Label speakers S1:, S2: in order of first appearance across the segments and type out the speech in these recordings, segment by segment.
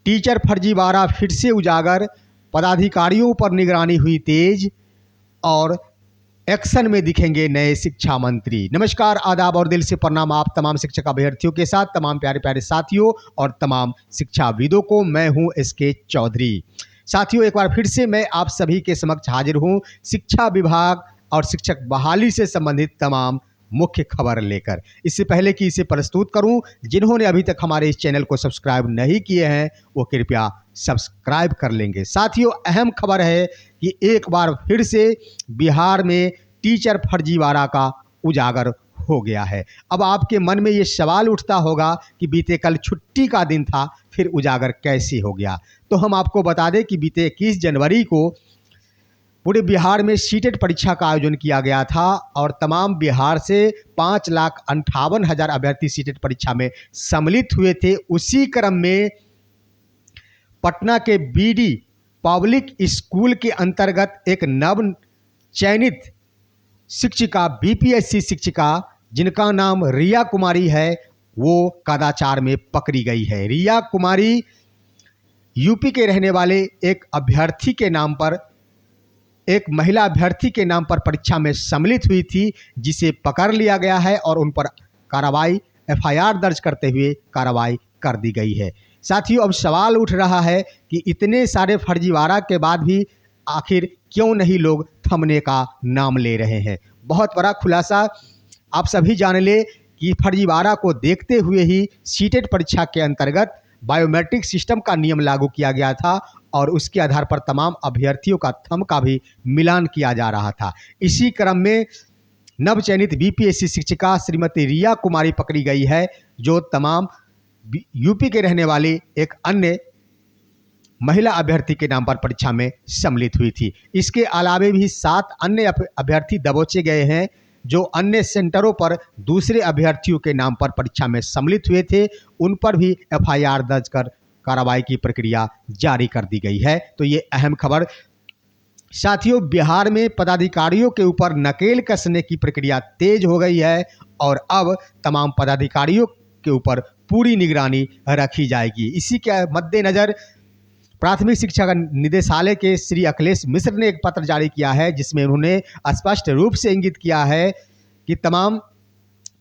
S1: Teacher फर्जीवाड़ा फिर से उजागर, पदाधिकारियों पर निगरानी हुई तेज और एक्शन में दिखेंगे नए शिक्षा मंत्री। नमस्कार, आदाब और दिल से प्रणाम आप तमाम शिक्षक अभ्यर्थियों के साथ, तमाम प्यारे प्यारे साथियों और तमाम शिक्षाविदों को। मैं हूं एसके चौधरी। साथियों, एक बार फिर से मैं आप सभी के समक्ष हाजिर हूं शिक्षा विभाग और शिक्षक बहाली से संबंधित तमाम मुख्य खबर लेकर। इससे पहले कि इसे प्रस्तुत करूं, जिन्होंने अभी तक हमारे इस चैनल को सब्सक्राइब नहीं किए हैं वो कृपया सब्सक्राइब कर लेंगे। साथियों, अहम खबर है कि एक बार फिर से बिहार में टीचर फर्जीवाड़ा का उजागर हो गया है। अब आपके मन में ये सवाल उठता होगा कि बीते कल छुट्टी का दिन था, फिर उजागर कैसे हो गया। तो हम आपको बता दें कि बीते 21 जनवरी को पूरे बिहार में सीटेट परीक्षा का आयोजन किया गया था और तमाम बिहार से 5,58,000 अभ्यर्थी सीटेट परीक्षा में सम्मिलित हुए थे। उसी क्रम में पटना के बीडी पब्लिक स्कूल के अंतर्गत एक नव चयनित शिक्षिका, बीपीएससी शिक्षिका जिनका नाम रिया कुमारी है, वो कदाचार में पकड़ी गई है। रिया कुमारी यूपी के रहने वाले एक अभ्यर्थी के नाम पर, एक महिला अभ्यर्थी के नाम पर परीक्षा में सम्मिलित हुई थी, जिसे पकड़ लिया गया है और उन पर कार्रवाई एफआईआर दर्ज करते हुए कार्रवाई कर दी गई है। साथियों, अब सवाल उठ रहा है कि इतने सारे फर्जीवाड़ा के बाद भी आखिर क्यों नहीं लोग थमने का नाम ले रहे हैं। बहुत बड़ा खुलासा आप सभी जान ले कि फर्जीवाड़ा को देखते हुए ही सीटेट परीक्षा के अंतर्गत बायोमेट्रिक सिस्टम का नियम लागू किया गया था और उसके आधार पर तमाम अभ्यर्थियों का थंब का भी मिलान किया जा रहा था। इसी क्रम में नवचयनित बीपीएससी शिक्षिका श्रीमती रिया कुमारी पकड़ी गई है, जो तमाम यूपी के रहने वाली एक अन्य महिला अभ्यर्थी के नाम पर परीक्षा में सम्मिलित हुई थी। इसके अलावे भी 7 अन्य अभ्यर्थी दबोचे गए हैं, जो अन्य सेंटरों पर दूसरे अभ्यर्थियों के नाम पर परीक्षा में सम्मिलित हुए थे। उन पर भी एफआईआर दर्ज कर कार्रवाई की प्रक्रिया जारी कर दी गई है। तो ये अहम खबर। साथियों, बिहार में पदाधिकारियों के ऊपर नकेल कसने की प्रक्रिया तेज हो गई है और अब तमाम पदाधिकारियों के ऊपर पूरी निगरानी रखी जाएगी। इसी के मद्देनज़र प्राथमिक शिक्षा निदेशालय के श्री अखिलेश मिश्र ने एक पत्र जारी किया है, जिसमें उन्होंने स्पष्ट रूप से इंगित किया है कि तमाम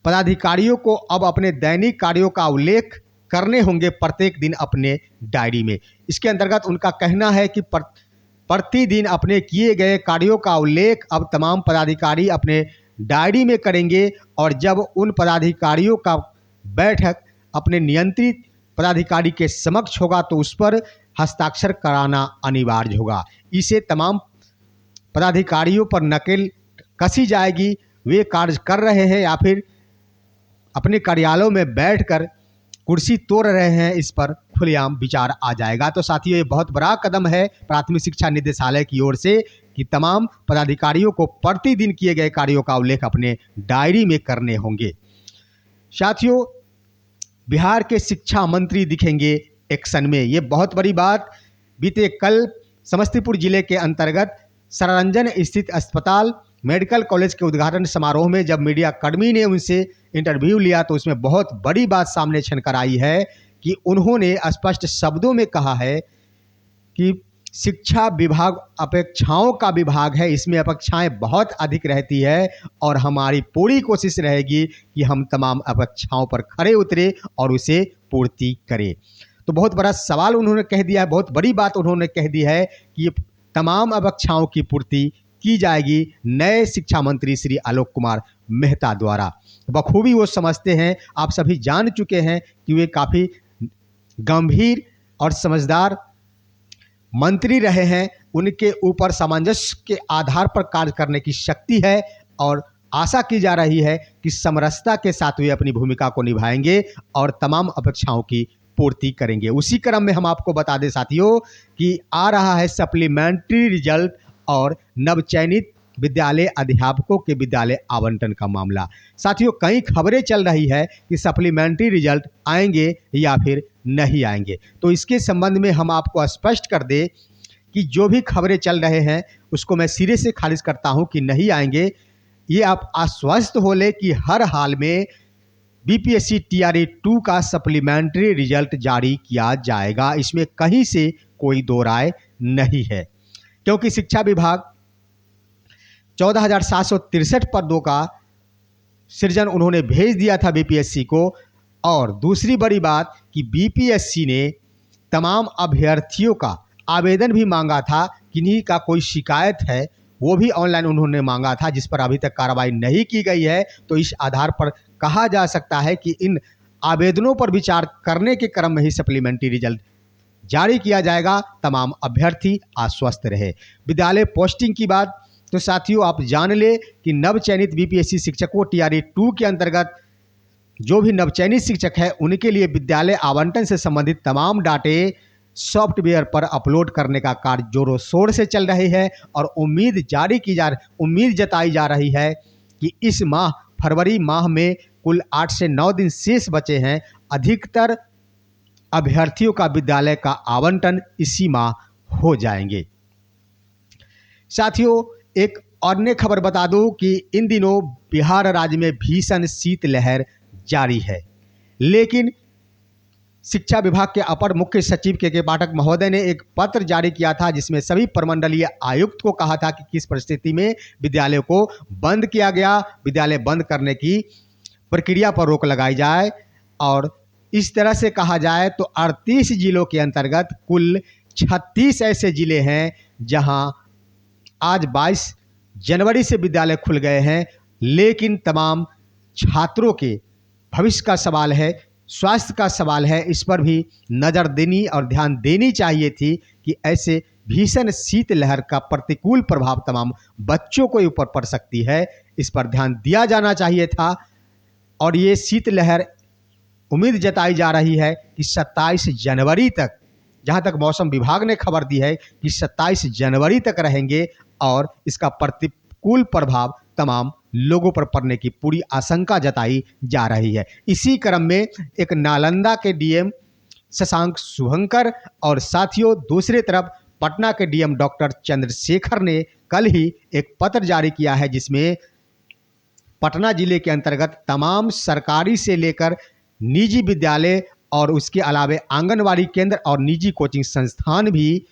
S1: पदाधिकारियों को अब अपने दैनिक कार्यों का उल्लेख करने होंगे प्रत्येक दिन अपने डायरी में। इसके अंतर्गत उनका कहना है कि प्रतिदिन अपने किए गए कार्यों का उल्लेख अब तमाम पदाधिकारी अपने डायरी में करेंगे और जब उन पदाधिकारियों का बैठक अपने नियंत्रित पदाधिकारी के समक्ष होगा तो उस पर हस्ताक्षर कराना अनिवार्य होगा। इसे तमाम पदाधिकारियों पर नकेल कसी जाएगी, वे कार्य कर रहे हैं या फिर अपने कार्यालयों में बैठकर कुर्सी तोड़ रहे हैं, इस पर खुलेआम विचार आ जाएगा। तो साथियों, ये बहुत बड़ा कदम है प्राथमिक शिक्षा निदेशालय की ओर से कि तमाम पदाधिकारियों को प्रतिदिन किए गए कार्यों का उल्लेख अपने डायरी में करने होंगे। साथियों, बिहार के शिक्षा मंत्री दिखेंगे एक्शन में। ये बहुत बड़ी बात। बीते कल समस्तीपुर जिले के अंतर्गत सरंजन स्थित अस्पताल मेडिकल कॉलेज के उद्घाटन समारोह में जब मीडिया कर्मी ने उनसे इंटरव्यू लिया तो उसमें बहुत बड़ी बात सामने छनकर आई है कि उन्होंने स्पष्ट शब्दों में कहा है कि शिक्षा विभाग अपेक्षाओं का विभाग है, इसमें अपेक्षाएं बहुत अधिक रहती है और हमारी पूरी कोशिश रहेगी कि हम तमाम अपेक्षाओं पर खरे उतरे और उसे पूर्ति करें। तो बहुत बड़ा सवाल उन्होंने कह दिया है, बहुत बड़ी बात उन्होंने कह दी है कि ये तमाम अपेक्षाओं की पूर्ति की जाएगी नए शिक्षा मंत्री श्री आलोक कुमार मेहता द्वारा। बखूबी वो समझते हैं, आप सभी जान चुके हैं कि वे काफ़ी गंभीर और समझदार मंत्री रहे हैं। उनके ऊपर सामंजस्य के आधार पर कार्य करने की शक्ति है और आशा की जा रही है कि समरसता के साथ वे अपनी भूमिका को निभाएंगे और तमाम अपेक्षाओं की पूर्ति करेंगे। उसी क्रम में हम आपको बता दें साथियों कि आ रहा है सप्लीमेंट्री रिजल्ट और नवचयनित विद्यालय अध्यापकों के विद्यालय आवंटन का मामला। साथियों, कई खबरें चल रही है कि सप्लीमेंट्री रिजल्ट आएंगे या फिर नहीं आएंगे। तो इसके संबंध में हम आपको स्पष्ट कर दें कि जो भी खबरें चल रहे हैं उसको मैं सिरे से खारिज करता हूं कि नहीं आएंगे। ये आप आश्वस्त हो ले कि हर हाल में बीपीएससी टीआरई 2 का सप्लीमेंट्री रिजल्ट जारी किया जाएगा। इसमें कहीं से कोई दो राय नहीं है, क्योंकि शिक्षा विभाग 14,763 पदों का सृजन उन्होंने भेज दिया था बीपीएससी को। और दूसरी बड़ी बात कि बीपीएससी ने तमाम अभ्यर्थियों का आवेदन भी मांगा था, किन्हीं का कोई शिकायत है वो भी ऑनलाइन उन्होंने मांगा था, जिस पर अभी तक कार्रवाई नहीं की गई है। तो इस आधार पर कहा जा सकता है कि इन आवेदनों पर विचार करने के क्रम में ही सप्लीमेंट्री रिजल्ट जारी किया जाएगा। तमाम अभ्यर्थी आश्वस्त रहे। विद्यालय पोस्टिंग की बात तो साथियों आप जान ले कि नवचयनित बीपीएससी शिक्षकों टीआरई 2 के अंतर्गत जो भी नवचयनित शिक्षक है उनके लिए विद्यालय आवंटन से संबंधित तमाम डाटे सॉफ्टवेयर पर अपलोड करने का कार्य जोरों शोर से चल रही है। और उम्मीद जताई जा रही है कि इस माह फरवरी माह में कुल 8 से 9 दिन शेष बचे हैं। अधिकतर अभ्यर्थियों का विद्यालय का आवंटन इसी माह हो जाएंगे। साथियों एक अन्य खबर बता दूं कि इन दिनों बिहार राज्य में भीषण शीतलहर जारी है, लेकिन शिक्षा विभाग के अपर मुख्य सचिव के पाठक महोदय ने एक पत्र जारी किया था, जिसमें सभी प्रमंडलीय आयुक्त को कहा था कि किस परिस्थिति में विद्यालयों को बंद किया गया, विद्यालय बंद करने की प्रक्रिया पर रोक लगाई जाए। और इस तरह से कहा जाए तो 38 जिलों के अंतर्गत कुल 36 ऐसे जिले हैं जहां आज 22 जनवरी से विद्यालय खुल गए हैं, लेकिन तमाम छात्रों के भविष्य का सवाल है, स्वास्थ्य का सवाल है। इस पर भी नज़र देनी और ध्यान देनी चाहिए थी कि ऐसे भीषण शीतलहर का प्रतिकूल प्रभाव तमाम बच्चों को ऊपर पड़ सकती है। इस पर ध्यान दिया जाना चाहिए था। और ये शीतलहर उम्मीद जताई जा रही है कि 27 जनवरी तक, जहां तक मौसम विभाग ने खबर दी है कि 27 जनवरी तक रहेंगे और इसका प्रतिकूल प्रभाव तमाम लोगों पर पड़ने की पूरी आशंका जताई जा रही है। इसी क्रम में एक नालंदा के डीएम शशांक शुभंकर और साथियों दूसरी तरफ पटना के डीएम डॉक्टर चंद्रशेखर ने कल ही एक पत्र जारी किया है, जिसमें पटना जिले के अंतर्गत तमाम सरकारी से लेकर निजी विद्यालय और उसके अलावे आंगनवाड़ी केंद्र और निजी कोचिंग संस्थान भी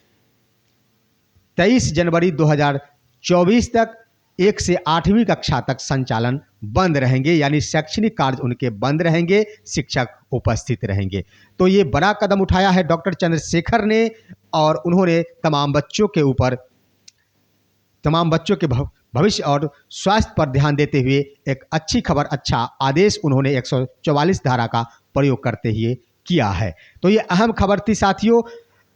S1: 23 जनवरी 2024 तक 1 से 8वीं कक्षा तक संचालन बंद रहेंगे, यानी शैक्षणिक कार्य उनके बंद रहेंगे, शिक्षक उपस्थित रहेंगे। तो ये बड़ा कदम उठाया है डॉक्टर चंद्रशेखर ने और उन्होंने तमाम बच्चों के भविष्य और स्वास्थ्य पर ध्यान देते हुए एक अच्छी खबर, अच्छा आदेश उन्होंने 144 धारा का प्रयोग करते हुए किया है। तो ये अहम खबर थी साथियों।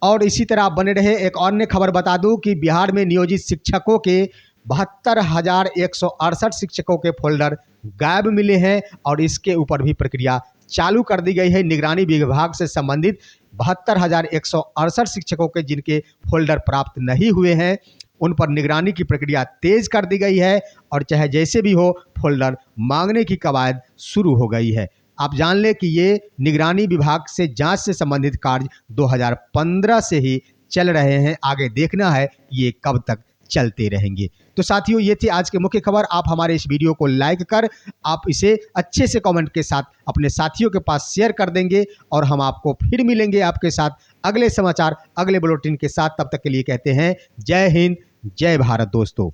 S1: और इसी तरह आप बने रहे। एक अन्य खबर बता दूं कि बिहार में नियोजित शिक्षकों के 72,168 शिक्षकों के फोल्डर गायब मिले हैं और इसके ऊपर भी प्रक्रिया चालू कर दी गई है। निगरानी विभाग से संबंधित 72,168 शिक्षकों के जिनके फोल्डर प्राप्त नहीं हुए हैं उन पर निगरानी की प्रक्रिया तेज कर दी गई है और चाहे जैसे भी हो फोल्डर मांगने की कवायद शुरू हो गई है। आप जान लें कि ये निगरानी विभाग से जांच से संबंधित कार्य 2015 से ही चल रहे हैं। आगे देखना है कि ये कब तक चलते रहेंगे। तो साथियों ये थी आज की मुख्य खबर। आप हमारे इस वीडियो को लाइक कर आप इसे अच्छे से कमेंट के साथ अपने साथियों के पास शेयर कर देंगे और हम आपको फिर मिलेंगे आपके साथ अगले समाचार, अगले बुलेटिन के साथ। तब तक के लिए कहते हैं जय हिंद, जय भारत दोस्तों।